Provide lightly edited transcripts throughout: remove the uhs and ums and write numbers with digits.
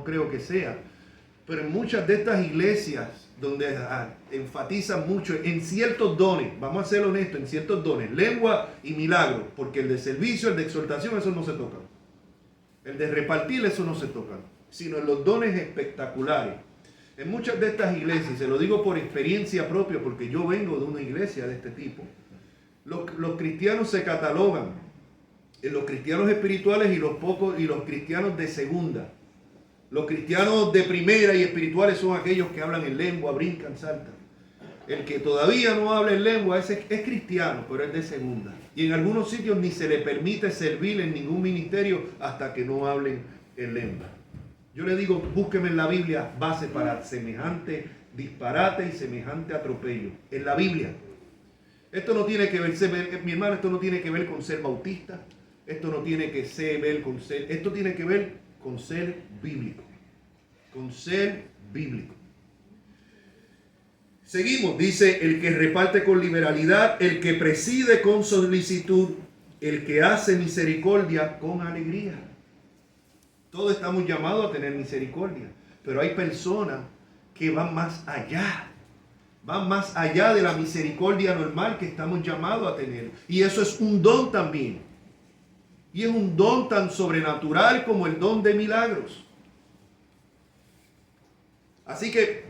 no creo que sea. Pero en muchas de estas iglesias donde enfatizan mucho en ciertos dones, vamos a ser honestos, en ciertos dones, lengua y milagro, porque el de servicio, el de exhortación, eso no se toca. El de repartir, eso no se toca, sino en los dones espectaculares. En muchas de estas iglesias, se lo digo por experiencia propia, porque yo vengo de una iglesia de este tipo, los cristianos se catalogan en los cristianos espirituales y los cristianos de segunda. Los cristianos de primera y espirituales son aquellos que hablan en lengua, brincan, saltan. El que todavía no habla en lengua es cristiano, pero es de segunda. Y en algunos sitios ni se le permite servir en ningún ministerio hasta que no hablen en lengua. Yo le digo, búsqueme en la Biblia base para semejante disparate y semejante atropello. En la Biblia. Esto no tiene que ver, mi hermano, esto no tiene que ver con ser bautista. Esto no tiene que ver con ser, esto tiene que ver con ser bíblico. Con ser bíblico. Seguimos, dice, el que reparte con liberalidad, el que preside con solicitud, el que hace misericordia con alegría. Todos estamos llamados a tener misericordia, pero hay personas que van más allá. Van más allá de la misericordia normal que estamos llamados a tener. Y eso es un don también. Y es un don tan sobrenatural como el don de milagros. Así que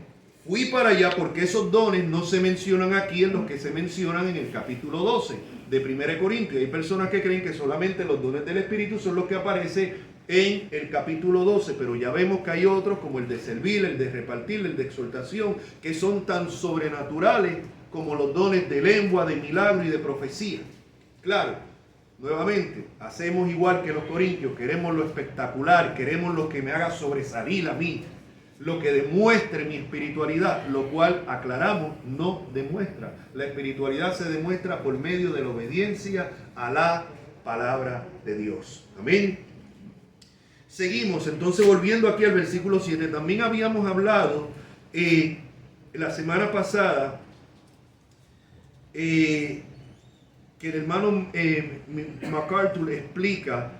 fui para allá porque esos dones no se mencionan aquí en los que se mencionan en el capítulo 12 de 1 Corintios. Hay personas que creen que solamente los dones del Espíritu son los que aparecen en el capítulo 12, pero ya vemos que hay otros como el de servir, el de repartir, el de exhortación, que son tan sobrenaturales como los dones de lengua, de milagro y de profecía. Claro, nuevamente, hacemos igual que los corintios, queremos lo espectacular, queremos lo que me haga sobresalir a mí, lo que demuestre mi espiritualidad, lo cual, aclaramos, no demuestra. La espiritualidad se demuestra por medio de la obediencia a la palabra de Dios. Amén. Seguimos, entonces volviendo aquí al versículo 7, también habíamos hablado la semana pasada que el hermano MacArthur explica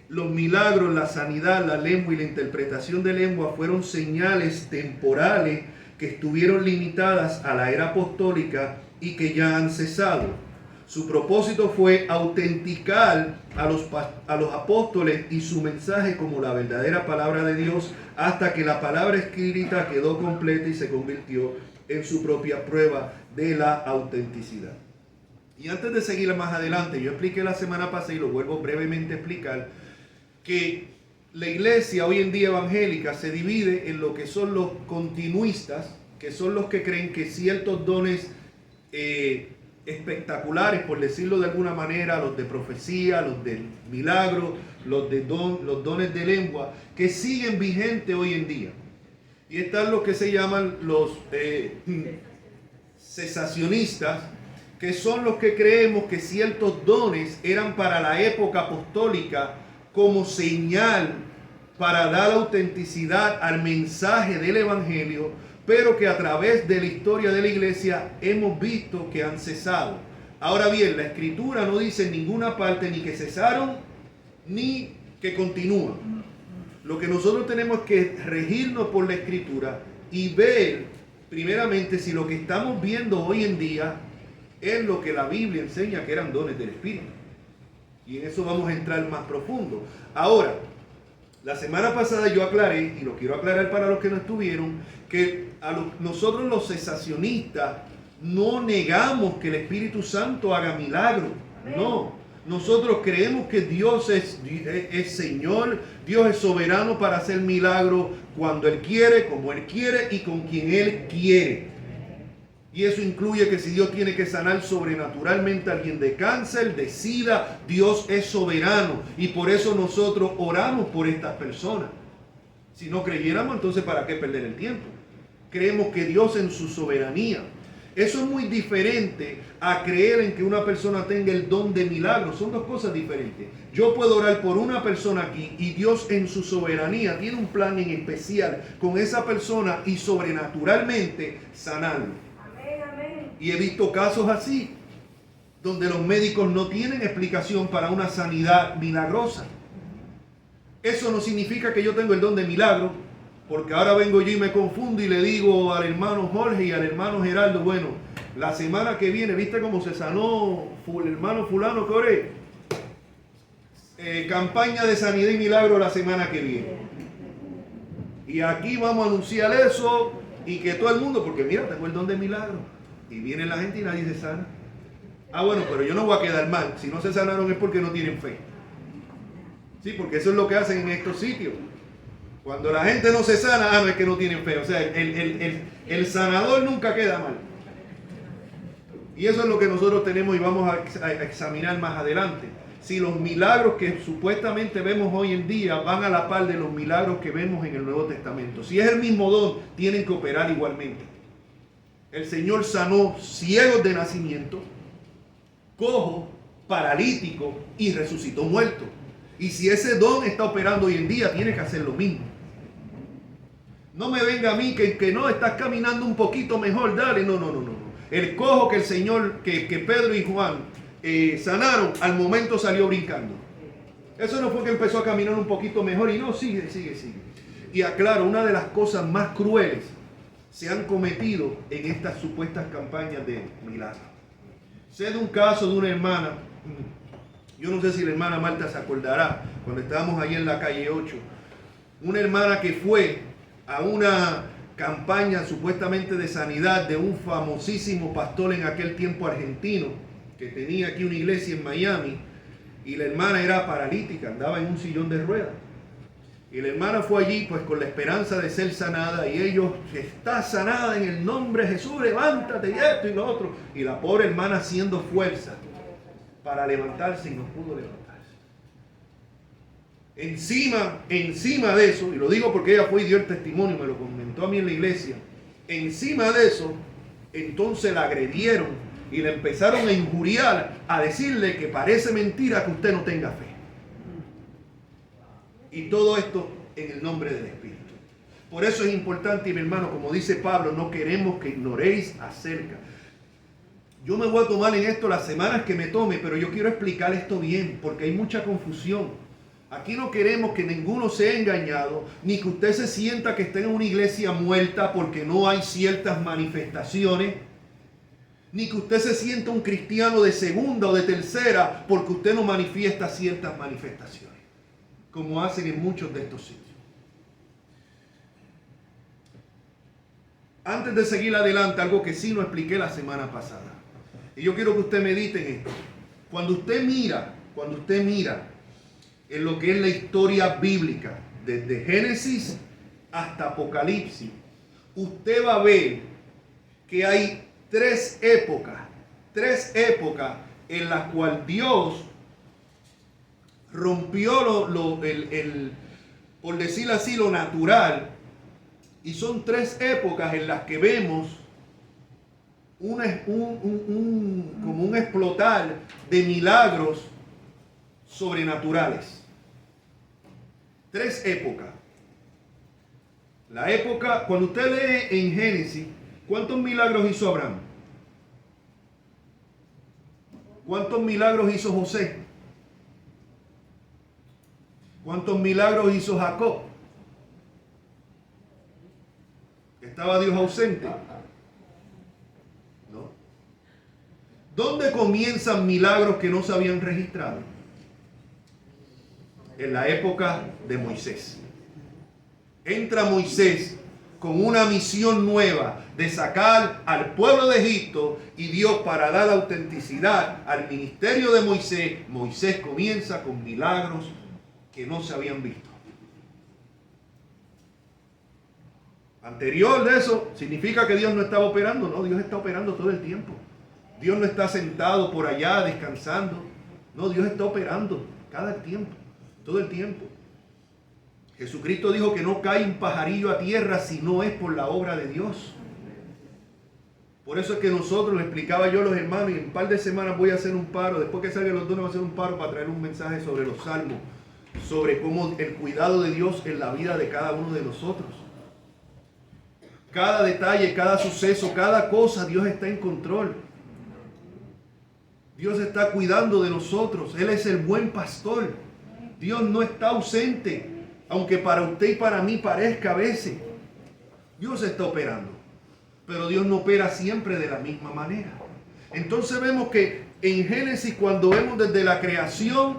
los milagros, la sanidad, la lengua y la interpretación de lengua fueron señales temporales que estuvieron limitadas a la era apostólica y que ya han cesado. Su propósito fue autenticar a los apóstoles y su mensaje como la verdadera palabra de Dios hasta que la palabra escrita quedó completa y se convirtió en su propia prueba de la autenticidad. Y antes de seguir más adelante, yo expliqué la semana pasada y lo vuelvo brevemente a explicar, que la iglesia hoy en día evangélica se divide en lo que son los continuistas, que son los que creen que ciertos dones espectaculares, por decirlo de alguna manera, los de profecía, los de milagro, los dones de lengua, que siguen vigentes hoy en día. Y están los que se llaman los cesacionistas, que son los que creemos que ciertos dones eran para la época apostólica como señal para dar autenticidad al mensaje del evangelio, pero que a través de la historia de la iglesia hemos visto que han cesado. Ahora bien, la escritura no dice en ninguna parte ni que cesaron ni que continúan. Lo que nosotros tenemos que regirnos por la escritura y ver primeramente si lo que estamos viendo hoy en día es lo que la Biblia enseña que eran dones del Espíritu. Y en eso vamos a entrar más profundo. Ahora, la semana pasada yo aclaré, y lo quiero aclarar para los que no estuvieron, que nosotros los cesacionistas no negamos que el Espíritu Santo haga milagros. No, nosotros creemos que Dios es Señor, Dios es soberano para hacer milagros cuando Él quiere, como Él quiere y con quien Él quiere. Y eso incluye que si Dios tiene que sanar sobrenaturalmente a alguien de cáncer, de SIDA, Dios es soberano. Y por eso nosotros oramos por estas personas. Si no creyéramos, entonces ¿para qué perder el tiempo? Creemos que Dios en su soberanía. Eso es muy diferente a creer en que una persona tenga el don de milagros. Son dos cosas diferentes. Yo puedo orar por una persona aquí y Dios en su soberanía tiene un plan en especial con esa persona y sobrenaturalmente sanarlo. Y he visto casos así, donde los médicos no tienen explicación para una sanidad milagrosa. Eso no significa que yo tengo el don de milagro, porque ahora vengo yo y me confundo y le digo al hermano Jorge y al hermano Geraldo, bueno, la semana que viene, ¿viste cómo se sanó el hermano fulano que oré? Campaña de sanidad y milagro la semana que viene. Y aquí vamos a anunciar eso y que todo el mundo, porque mira, tengo el don de milagro. Y viene la gente y nadie se sana. Ah, bueno, pero yo no voy a quedar mal. Si no se sanaron es porque no tienen fe. Sí, porque eso es lo que hacen en estos sitios. Cuando la gente no se sana, no es que no tienen fe. O sea, el sanador nunca queda mal. Y eso es lo que nosotros tenemos y vamos a examinar más adelante. Si los milagros que supuestamente vemos hoy en día van a la par de los milagros que vemos en el Nuevo Testamento. Si es el mismo don, tienen que operar igualmente. El Señor sanó ciegos de nacimiento, cojo, paralítico y resucitó muerto. Y si ese don está operando hoy en día, tiene que hacer lo mismo. No me venga a mí que no, estás caminando un poquito mejor, dale. No. El cojo que el Señor, que Pedro y Juan sanaron, al momento salió brincando. Eso no fue que empezó a caminar un poquito mejor y no, sigue. Y aclaro, una de las cosas más crueles se han cometido en estas supuestas campañas de milagros. Sé de un caso de una hermana, yo no sé si la hermana Marta se acordará, cuando estábamos ahí en la calle 8, una hermana que fue a una campaña supuestamente de sanidad de un famosísimo pastor en aquel tiempo argentino, que tenía aquí una iglesia en Miami, y la hermana era paralítica, andaba en un sillón de ruedas. Y la hermana fue allí pues con la esperanza de ser sanada, y ellos, está sanada en el nombre de Jesús, levántate, y esto y lo otro. Y la pobre hermana haciendo fuerza para levantarse y no pudo levantarse. Encima de eso, y lo digo porque ella fue y dio el testimonio, me lo comentó a mí en la iglesia, encima de eso, entonces la agredieron y le empezaron a injuriar, a decirle que parece mentira que usted no tenga fe. Y todo esto en el nombre del Espíritu. Por eso es importante, mi hermano, como dice Pablo, no queremos que ignoréis acerca. Yo me voy a tomar en esto las semanas que me tome, pero yo quiero explicar esto bien, porque hay mucha confusión. Aquí no queremos que ninguno sea engañado, ni que usted se sienta que está en una iglesia muerta porque no hay ciertas manifestaciones, ni que usted se sienta un cristiano de segunda o de tercera porque usted no manifiesta ciertas manifestaciones, como hacen en muchos de estos sitios. Antes de seguir adelante, algo que sí no expliqué la semana pasada. Y yo quiero que usted medite en esto. Cuando usted mira en lo que es la historia bíblica, desde Génesis hasta Apocalipsis, usted va a ver que hay tres épocas en las cuales Dios rompió por decirlo así, lo natural, y son tres épocas en las que vemos como un explotar de milagros sobrenaturales. Tres épocas. La época, cuando usted lee en Génesis, ¿cuántos milagros hizo Abraham? ¿Cuántos milagros hizo José? ¿Cuántos milagros hizo Jacob? ¿Estaba Dios ausente? ¿No? ¿Dónde comienzan milagros que no se habían registrado? En la época de Moisés. Entra Moisés con una misión nueva de sacar al pueblo de Egipto, y Dios, para dar autenticidad al ministerio de Moisés comienza con milagros que no se habían visto. Anterior de eso, ¿significa que Dios no estaba operando? No, Dios está operando todo el tiempo. Dios no está sentado por allá descansando. No, Dios está operando cada tiempo, todo el tiempo. Jesucristo dijo que no cae un pajarillo a tierra si no es por la obra de Dios. Por eso es que nosotros, le explicaba yo a los hermanos, y en un par de semanas voy a hacer un paro, después que salgan los dones voy a hacer un paro para traer un mensaje sobre los salmos, sobre cómo el cuidado de Dios en la vida de cada uno de nosotros. Cada detalle, cada suceso, cada cosa, Dios está en control. Dios está cuidando de nosotros. Él es el buen pastor. Dios no está ausente, aunque para usted y para mí parezca a veces. Dios está operando, pero Dios no opera siempre de la misma manera. Entonces vemos que en Génesis, cuando vemos desde la creación,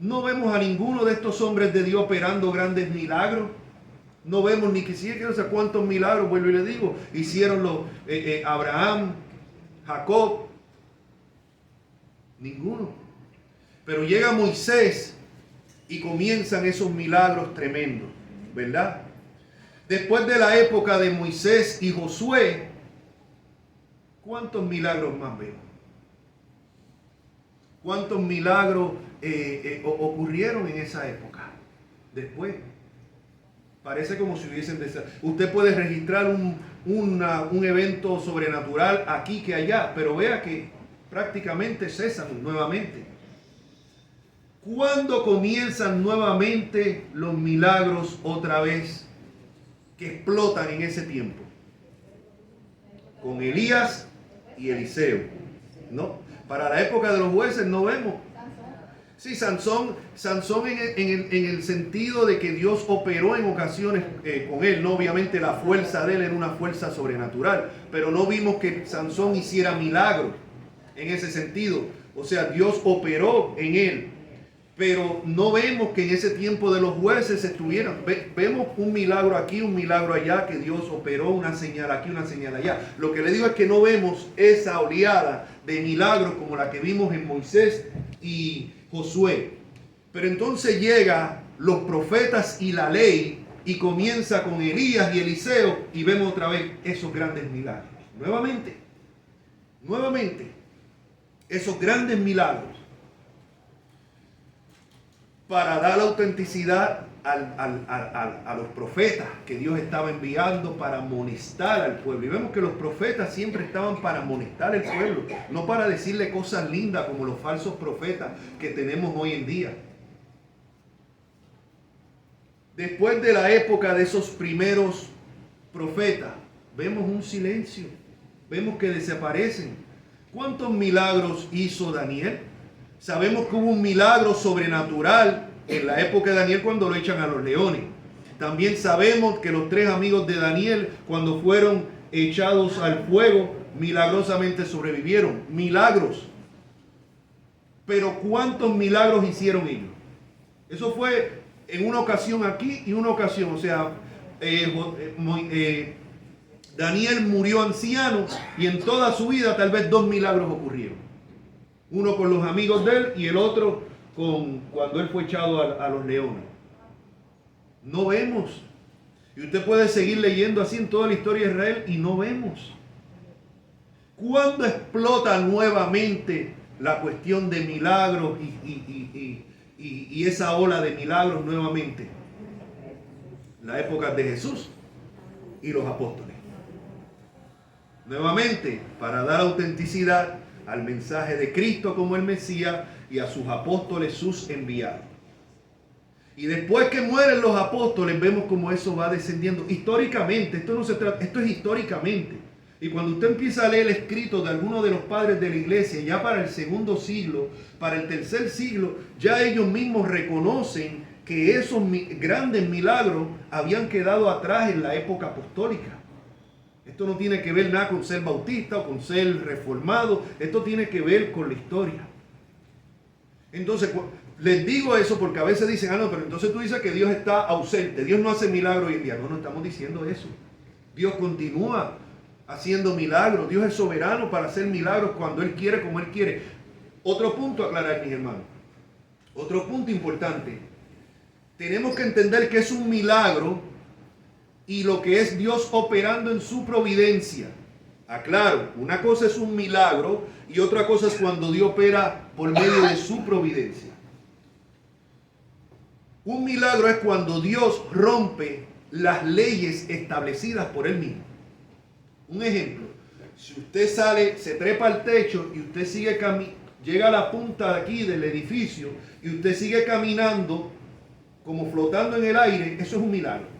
no vemos a ninguno de estos hombres de Dios operando grandes milagros. No vemos ni siquiera no sé cuántos milagros, vuelvo y le digo, hicieron los Abraham, Jacob, ninguno. Pero llega Moisés y comienzan esos milagros tremendos, ¿verdad? Después de la época de Moisés y Josué, ¿cuántos milagros más vemos? ¿Cuántos milagros ocurrieron en esa época? Después, parece como si hubiesen desaparecido. Usted puede registrar un evento sobrenatural aquí que allá, pero vea que prácticamente cesan nuevamente. ¿Cuándo comienzan nuevamente los milagros otra vez que explotan en ese tiempo? Con Elías y Eliseo, ¿no? Para la época de los jueces no vemos. Sí, Sansón en el sentido de que Dios operó en ocasiones con él. No, obviamente la fuerza de él era una fuerza sobrenatural, pero no vimos que Sansón hiciera milagros en ese sentido. O sea, Dios operó en él, pero no vemos que en ese tiempo de los jueces estuvieran. Vemos un milagro aquí, un milagro allá, que Dios operó, una señal aquí, una señal allá. Lo que le digo es que no vemos esa oleada de milagros como la que vimos en Moisés y Josué. Pero entonces llega los profetas y la ley y comienza con Elías y Eliseo y vemos otra vez esos grandes milagros. Nuevamente, esos grandes milagros para dar autenticidad a los profetas que Dios estaba enviando para amonestar al pueblo. Y vemos que los profetas siempre estaban para amonestar al pueblo, no para decirle cosas lindas como los falsos profetas que tenemos hoy en día. Después de la época de esos primeros profetas, vemos un silencio, vemos que desaparecen. ¿Cuántos milagros hizo Daniel? Sabemos que hubo un milagro sobrenatural en la época de Daniel cuando lo echan a los leones. También sabemos que los 3 amigos de Daniel, cuando fueron echados al fuego, milagrosamente sobrevivieron. Milagros. Pero ¿cuántos milagros hicieron ellos? Eso fue en una ocasión aquí y una ocasión. O sea, Daniel murió anciano y en toda su vida tal vez 2 milagros ocurrieron. Uno con los amigos de él y el otro cuando él fue echado a los leones. No vemos. Y usted puede seguir leyendo así en toda la historia de Israel y no vemos. ¿Cuándo explota nuevamente la cuestión de milagros y esa ola de milagros nuevamente? La época de Jesús y los apóstoles. Nuevamente, para dar autenticidad al mensaje de Cristo como el Mesías y a sus apóstoles, sus enviados. Y después que mueren los apóstoles, vemos cómo eso va descendiendo. Históricamente, esto no se trata, esto es históricamente. Y cuando usted empieza a leer el escrito de algunos de los padres de la iglesia, ya para el 2.º siglo, para el 3.er siglo, ya ellos mismos reconocen que esos grandes milagros habían quedado atrás en la época apostólica. Esto no tiene que ver nada con ser bautista o con ser reformado. Esto tiene que ver con la historia. Entonces, les digo eso porque a veces dicen, no, pero entonces tú dices que Dios está ausente. Dios no hace milagros hoy en día. No estamos diciendo eso. Dios continúa haciendo milagros. Dios es soberano para hacer milagros cuando Él quiere, como Él quiere. Otro punto a aclarar, mis hermanos. Otro punto importante. Tenemos que entender que es un milagro y lo que es Dios operando en su providencia. Aclaro, una cosa es un milagro y otra cosa es cuando Dios opera por medio de su providencia. Un milagro es cuando Dios rompe las leyes establecidas por Él mismo. Un ejemplo, si usted sale, se trepa al techo y usted sigue llega a la punta de aquí del edificio y usted sigue caminando como flotando en el aire, eso es un milagro.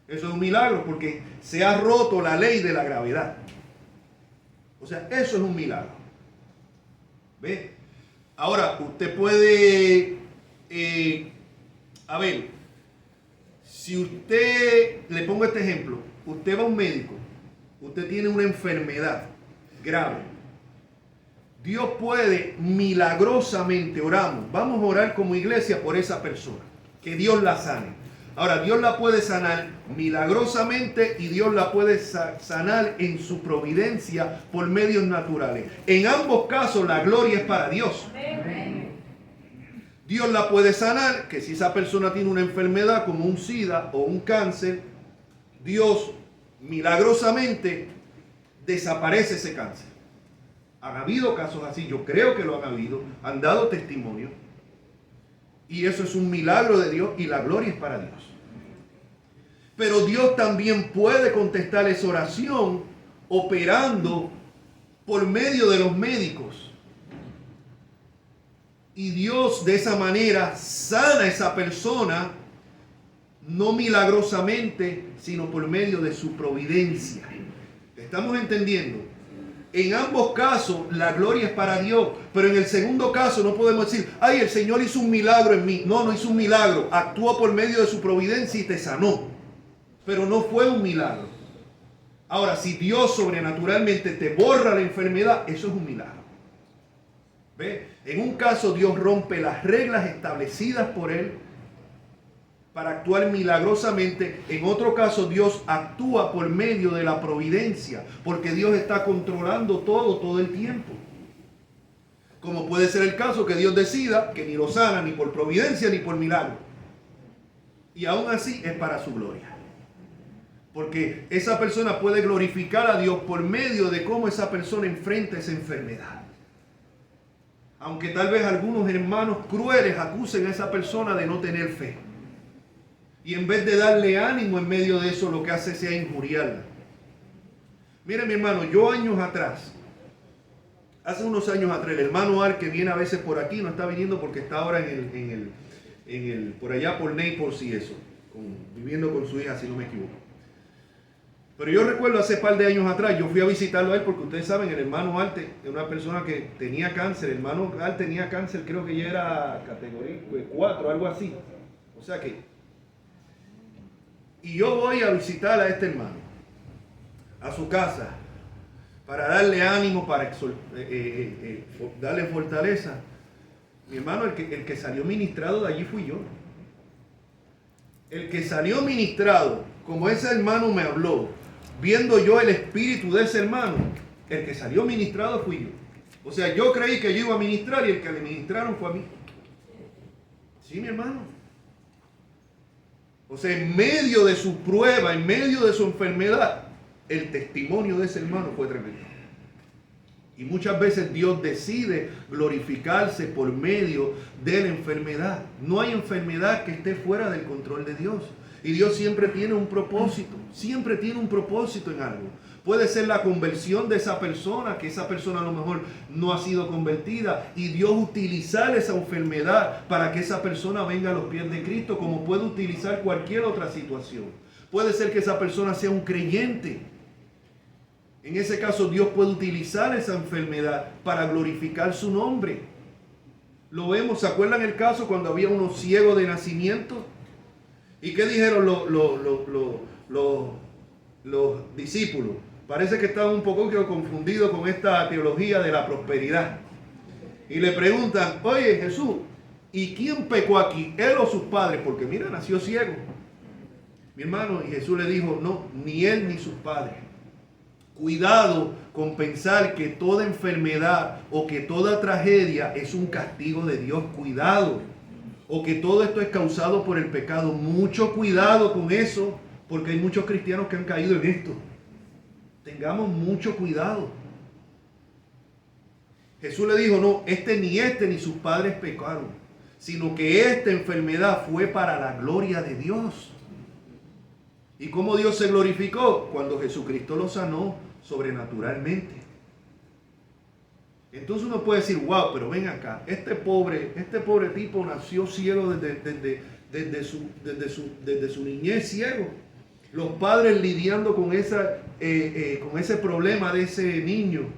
Eso es un milagro porque se ha roto la ley de la gravedad. O sea, eso es un milagro. ¿Ve? Ahora, usted puede A ver, si usted, le pongo este ejemplo, usted va a un médico, usted tiene una enfermedad grave. Dios puede milagrosamente, oramos, vamos a orar como iglesia por esa persona, que Dios la sane. Ahora, Dios la puede sanar milagrosamente y Dios la puede sanar en su providencia por medios naturales. En ambos casos la gloria es para Dios. Dios la puede sanar, que si esa persona tiene una enfermedad como un SIDA o un cáncer, Dios milagrosamente desaparece ese cáncer. Han habido casos así, yo creo que lo han habido, han dado testimonio. Y eso es un milagro de Dios y la gloria es para Dios. Pero Dios también puede contestar esa oración operando por medio de los médicos. Y Dios de esa manera sana a esa persona, no milagrosamente, sino por medio de su providencia. ¿Estamos entendiendo? En ambos casos la gloria es para Dios, pero en el segundo caso no podemos decir, ay, el Señor hizo un milagro en mí. No, no hizo un milagro, actuó por medio de su providencia y te sanó, pero no fue un milagro. Ahora, si Dios sobrenaturalmente te borra la enfermedad, eso es un milagro. ¿Ve? En un caso Dios rompe las reglas establecidas por Él para actuar milagrosamente. En otro caso Dios actúa por medio de la providencia, porque Dios está controlando todo el tiempo. Como puede ser el caso que Dios decida que ni lo sana ni por providencia ni por milagro. Y aún así es para su gloria. Porque esa persona puede glorificar a Dios por medio de cómo esa persona enfrenta esa enfermedad. Aunque tal vez algunos hermanos crueles acusen a esa persona de no tener fe. Y en vez de darle ánimo en medio de eso, lo que hace sea injuriarla. Mire, mi hermano, yo años atrás, hace unos años atrás, el hermano Al, que viene a veces por aquí, no está viniendo porque está ahora por allá por Naples y eso, viviendo con su hija, si no me equivoco. Pero yo recuerdo hace par de años atrás, yo fui a visitarlo a él porque ustedes saben, el hermano Al es una persona que tenía cáncer. El hermano Al tenía cáncer, creo que ya era categoría 4, algo así. O sea que... Y yo voy a visitar a este hermano, a su casa, para darle ánimo, para darle fortaleza. Mi hermano, el que salió ministrado de allí fui yo. El que salió ministrado, como ese hermano me habló, viendo yo el espíritu de ese hermano, el que salió ministrado fui yo. O sea, yo creí que yo iba a ministrar y el que le ministraron fue a mí. Sí, mi hermano. O sea, en medio de su prueba, en medio de su enfermedad, el testimonio de ese hermano fue tremendo. Y muchas veces Dios decide glorificarse por medio de la enfermedad. No hay enfermedad que esté fuera del control de Dios. Y Dios siempre tiene un propósito, siempre tiene un propósito en algo. Puede ser la conversión de esa persona, que esa persona a lo mejor no ha sido convertida, y Dios utilizar esa enfermedad para que esa persona venga a los pies de Cristo, como puede utilizar cualquier otra situación. Puede ser que esa persona sea un creyente. En ese caso Dios puede utilizar esa enfermedad para glorificar su nombre. Lo vemos, ¿se acuerdan el caso cuando había unos ciegos de nacimiento? ¿Y qué dijeron los discípulos? Parece que estaban un poco confundidos con esta teología de la prosperidad. Y le preguntan, oye Jesús, ¿y quién pecó aquí? ¿Él o sus padres? Porque mira, nació ciego. Mi hermano, y Jesús le dijo, no, ni él ni sus padres. Cuidado con pensar que toda enfermedad o que toda tragedia es un castigo de Dios. Cuidado. O que todo esto es causado por el pecado. Mucho cuidado con eso, porque hay muchos cristianos que han caído en esto. Tengamos mucho cuidado. Jesús le dijo, no, este ni sus padres pecaron, sino que esta enfermedad fue para la gloria de Dios. ¿Y cómo Dios se glorificó? Cuando Jesucristo lo sanó sobrenaturalmente. Entonces uno puede decir, wow, pero ven acá, este pobre tipo nació ciego desde su niñez ciego. Los padres lidiando con ese problema de ese niño,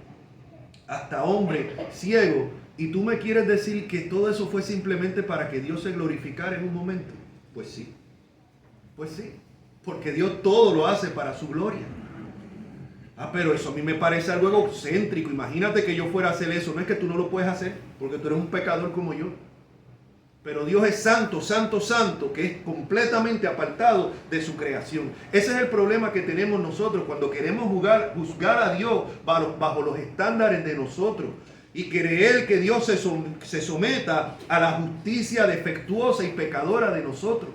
hasta hombre ciego, ¿Y tú me quieres decir que todo eso fue simplemente para que Dios se glorificara en un momento? Pues sí, porque Dios todo lo hace para su gloria. Pero eso a mí me parece algo egocéntrico. Imagínate que yo fuera a hacer eso. No es que tú no lo puedes hacer, porque tú eres un pecador como yo. Pero Dios es santo, santo, santo, que es completamente apartado de su creación. Ese es el problema que tenemos nosotros cuando queremos juzgar a Dios bajo los estándares de nosotros y creer que Dios se someta a la justicia defectuosa y pecadora de nosotros.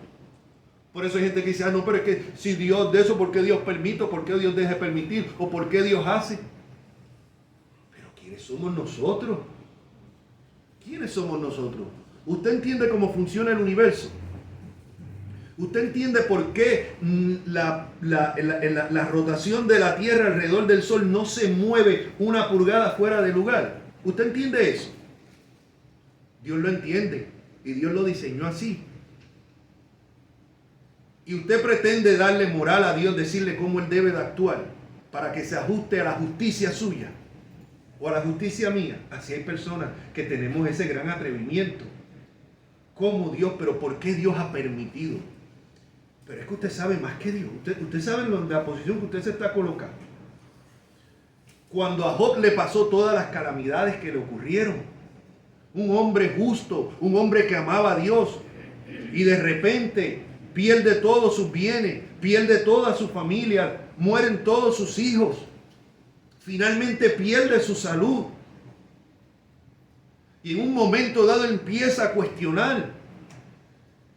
Por eso hay gente que dice, no, pero es que si Dios de eso, ¿por qué Dios permite? ¿Por qué Dios deja de permitir? ¿O por qué Dios hace? Pero ¿quiénes somos nosotros? ¿Quiénes somos nosotros? ¿Usted entiende cómo funciona el universo? ¿Usted entiende por qué la rotación de la Tierra alrededor del Sol no se mueve una pulgada fuera de lugar? ¿Usted entiende eso? Dios lo entiende y Dios lo diseñó así. Y usted pretende darle moral a Dios, decirle cómo Él debe de actuar para que se ajuste a la justicia suya o a la justicia mía. Así hay personas que tenemos ese gran atrevimiento. ¿Cómo Dios? ¿Pero por qué Dios ha permitido? Pero es que usted sabe más que Dios. Usted sabe la posición que usted se está colocando. Cuando a Job le pasó todas las calamidades que le ocurrieron, un hombre justo, un hombre que amaba a Dios, y de repente pierde todos sus bienes, pierde toda su familia, mueren todos sus hijos, finalmente pierde su salud. Y en un momento dado empieza a cuestionar.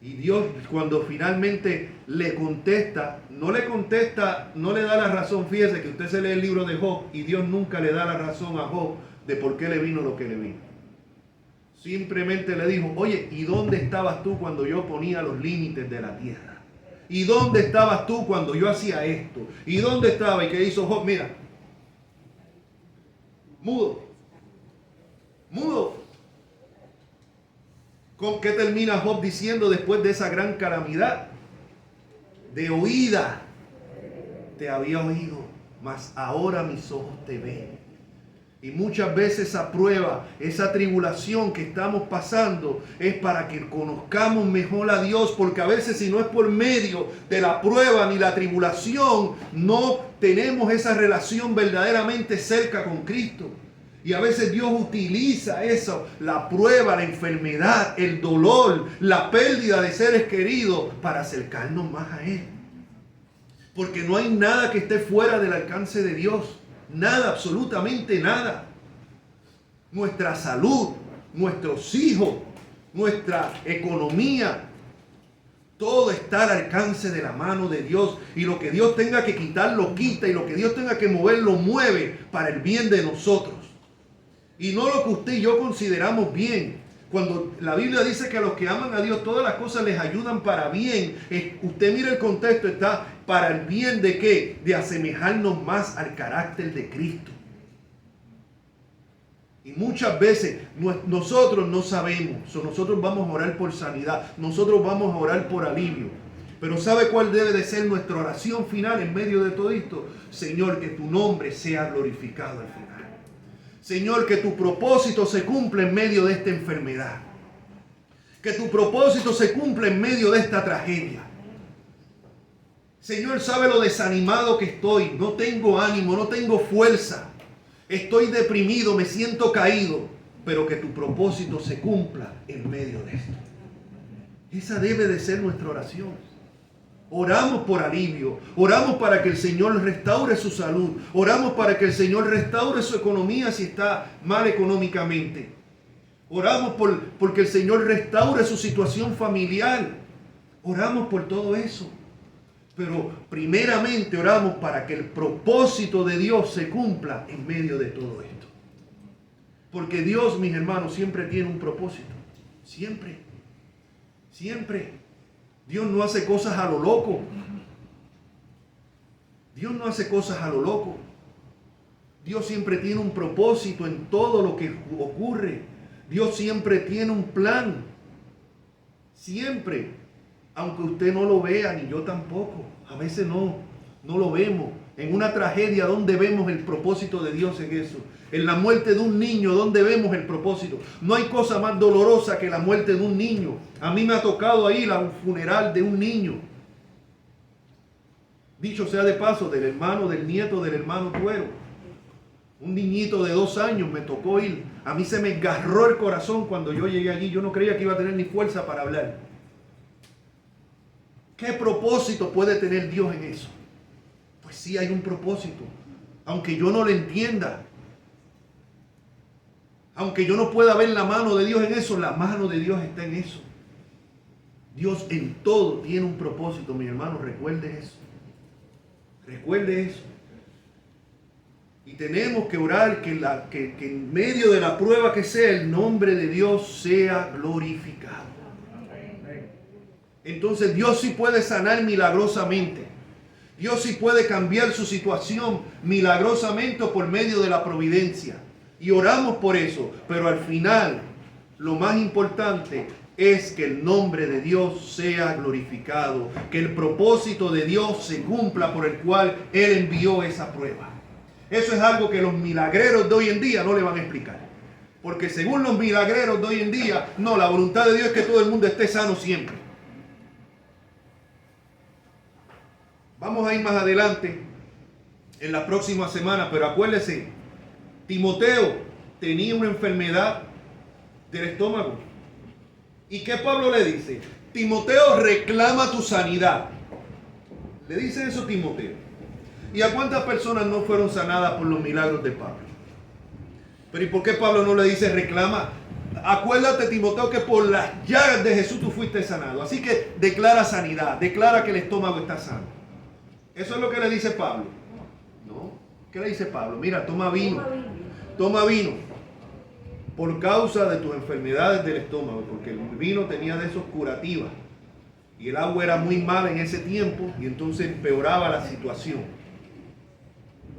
Y Dios, cuando finalmente le contesta, no le da la razón. Fíjese que usted se lee el libro de Job y Dios nunca le da la razón a Job de por qué le vino lo que le vino. Simplemente le dijo, oye, ¿y dónde estabas tú cuando yo ponía los límites de la tierra? ¿Y dónde estabas tú cuando yo hacía esto? ¿Y dónde estaba? ¿Y qué hizo Job? Mira, mudo. ¿Con qué termina Job diciendo después de esa gran calamidad? De oída te había oído, mas ahora mis ojos te ven. Y muchas veces esa prueba, esa tribulación que estamos pasando es para que conozcamos mejor a Dios, porque a veces si no es por medio de la prueba ni la tribulación, no tenemos esa relación verdaderamente cerca con Cristo. Y a veces Dios utiliza eso, la prueba, la enfermedad, el dolor, la pérdida de seres queridos para acercarnos más a Él. Porque no hay nada que esté fuera del alcance de Dios. Nada, absolutamente nada. Nuestra salud, nuestros hijos, nuestra economía, todo está al alcance de la mano de Dios. Y lo que Dios tenga que quitar, lo quita. Y lo que Dios tenga que mover, lo mueve para el bien de nosotros. Y no lo que usted y yo consideramos bien. Cuando la Biblia dice que a los que aman a Dios todas las cosas les ayudan para bien, usted mira el contexto, está para el bien de ¿qué? De asemejarnos más al carácter de Cristo. Y muchas veces nosotros no sabemos, nosotros vamos a orar por sanidad, nosotros vamos a orar por alivio. Pero ¿sabe cuál debe de ser nuestra oración final en medio de todo esto? Señor, que tu nombre sea glorificado al final. Señor, que tu propósito se cumpla en medio de esta enfermedad. Que tu propósito se cumpla en medio de esta tragedia. Señor, sabe lo desanimado que estoy. No tengo ánimo, no tengo fuerza. Estoy deprimido, me siento caído. Pero que tu propósito se cumpla en medio de esto. Esa debe de ser nuestra oración. Oramos por alivio, oramos para que el Señor restaure su salud, oramos para que el Señor restaure su economía si está mal económicamente. Oramos porque el Señor restaure su situación familiar. Oramos por todo eso. Pero primeramente oramos para que el propósito de Dios se cumpla en medio de todo esto. Porque Dios, mis hermanos, siempre tiene un propósito. Siempre. Siempre. Dios no hace cosas a lo loco. Dios no hace cosas a lo loco. Dios siempre tiene un propósito en todo lo que ocurre. Dios siempre tiene un plan. Siempre. Aunque usted no lo vea, ni yo tampoco. A veces no. No lo vemos. En una tragedia, ¿dónde vemos el propósito de Dios en eso? En la muerte de un niño, ¿dónde vemos el propósito? No hay cosa más dolorosa que la muerte de un niño. A mí me ha tocado ir a un funeral de un niño. Dicho sea de paso, del hermano, del nieto, del hermano Tuero. Un niñito de 2 años me tocó ir. A mí se me agarró el corazón cuando yo llegué allí. Yo no creía que iba a tener ni fuerza para hablar. ¿Qué propósito puede tener Dios en eso? Pues sí hay un propósito. Aunque yo no lo entienda. Aunque yo no pueda ver la mano de Dios en eso, la mano de Dios está en eso. Dios en todo tiene un propósito, mi hermano. Recuerde eso. Recuerde eso. Y tenemos que orar que en medio de la prueba que sea, el nombre de Dios sea glorificado. Entonces Dios sí puede sanar milagrosamente. Dios sí puede cambiar su situación milagrosamente o por medio de la providencia. Y oramos por eso. Pero al final, lo más importante es que el nombre de Dios sea glorificado. Que el propósito de Dios se cumpla por el cual Él envió esa prueba. Eso es algo que los milagreros de hoy en día no le van a explicar. Porque según los milagreros de hoy en día, no, la voluntad de Dios es que todo el mundo esté sano siempre. Vamos a ir más adelante en la próxima semana, pero acuérdese, Timoteo tenía una enfermedad del estómago. ¿Y qué Pablo le dice? Timoteo, reclama tu sanidad. Le dice eso Timoteo. ¿Y a cuántas personas no fueron sanadas por los milagros de Pablo? Pero ¿y por qué Pablo no le dice reclama? Acuérdate, Timoteo, que por las llagas de Jesús tú fuiste sanado. Así que declara sanidad, declara que el estómago está sano. Eso es lo que le dice Pablo. ¿No? ¿Qué le dice Pablo? Mira, toma vino. Toma vino. Por causa de tus enfermedades del estómago. Porque el vino tenía de esos curativas. Y el agua era muy mala en ese tiempo. Y entonces empeoraba la situación.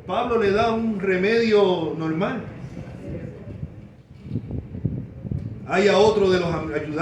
Pablo le da un remedio normal. Hay a otro de los ayudantes